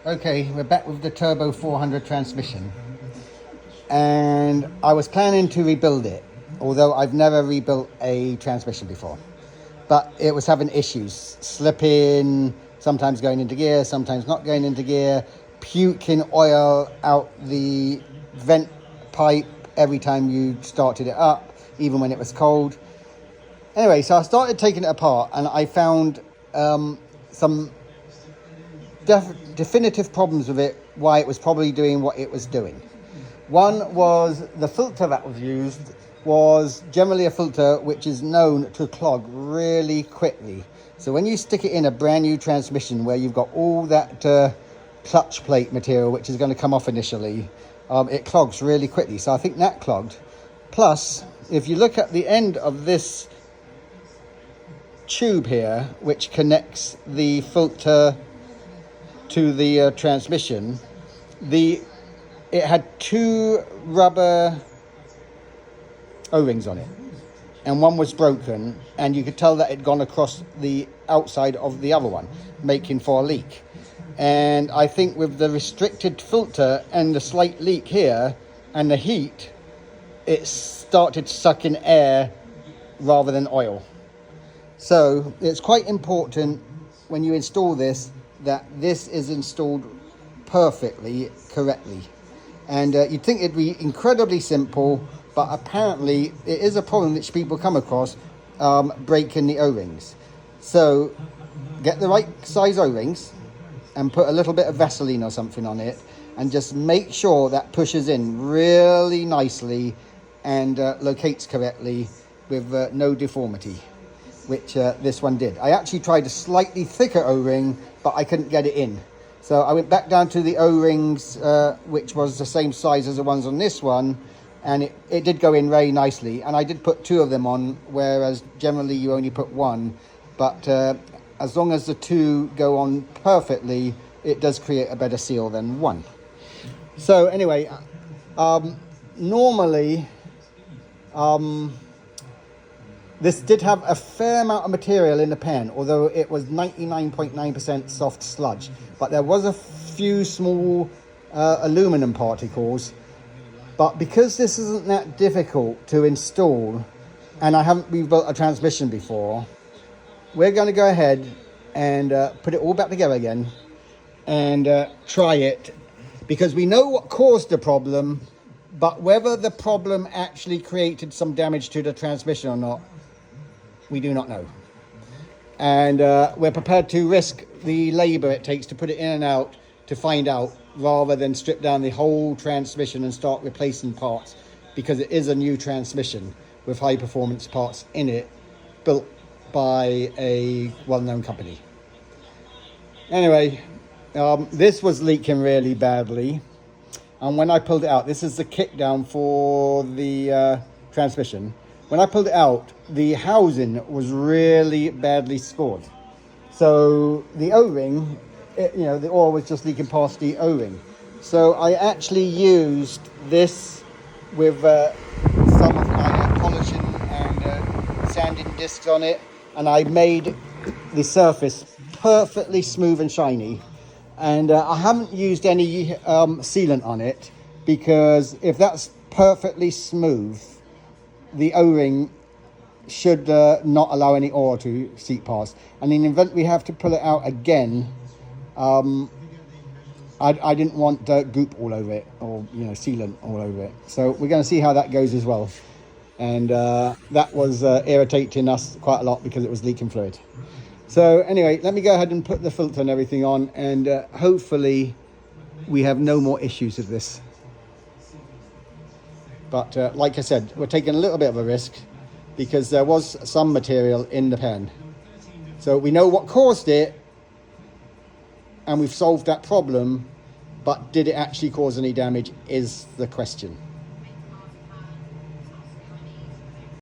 Okay, we're back with the Th400 transmission, and I was planning to rebuild it, although I've never rebuilt a transmission before. But it was having issues, slipping, sometimes going into gear, sometimes not going into gear, puking oil out the vent pipe every time you started it up, even when it was cold. Anyway, so I started taking it apart, and I found some definitive problems with it, why it was probably doing what it was doing. One was the filter that was used was generally a filter which is known to clog really quickly. So when you stick it in a brand new transmission where you've got all that clutch plate material which is going to come off initially, it clogs really quickly. So I think that clogged. Plus, if you look at the end of this tube here, which connects the filter to the transmission, it had two rubber O-rings on it, and one was broken, and you could tell that it'd gone across the outside of the other one, making for a leak. And I think with the restricted filter and the slight leak here and the heat, it started sucking air rather than oil. So it's quite important when you install this that this is installed perfectly, correctly. And you'd think it'd be incredibly simple, but apparently it is a problem which people come across, breaking the O-rings. So get the right size O-rings and put a little bit of Vaseline or something on it, and just make sure that pushes in really nicely and locates correctly with no deformity, which this one did. I actually tried a slightly thicker O-ring, but I couldn't get it in. So I went back down to the O-rings, which was the same size as the ones on this one, and it did go in very nicely. And I did put two of them on, whereas generally you only put one. But as long as the two go on perfectly, it does create a better seal than one. So anyway, normally, this did have a fair amount of material in the pen, although it was 99.9% soft sludge. But there was a few small aluminum particles. But because this isn't that difficult to install, and I haven't rebuilt a transmission before, we're going to go ahead and put it all back together again and try it. Because we know what caused the problem, but whether the problem actually created some damage to the transmission or not, we do not know. And we're prepared to risk the labor it takes to put it in and out to find out, rather than strip down the whole transmission and start replacing parts, because it is a new transmission with high performance parts in it, built by a well-known company. Anyway, this was leaking really badly, and when I pulled it out, this is the kick down for the transmission. When I pulled it out, the housing was really badly scored. So the O-ring, the oil was just leaking past the O-ring. So I actually used this with some of my polishing and sanding discs on it, and I made the surface perfectly smooth and shiny. And I haven't used any sealant on it, because if that's perfectly smooth, the O-ring should not allow any oil to seep past. And in the event we have to pull it out again, I didn't want goop all over it, or sealant all over it. So we're going to see how that goes as well. And that was irritating us quite a lot because it was leaking fluid. So anyway, let me go ahead and put the filter and everything on, and hopefully we have no more issues with this. But like I said, we're taking a little bit of a risk because there was some material in the pen. So we know what caused it, and we've solved that problem, but did it actually cause any damage is the question.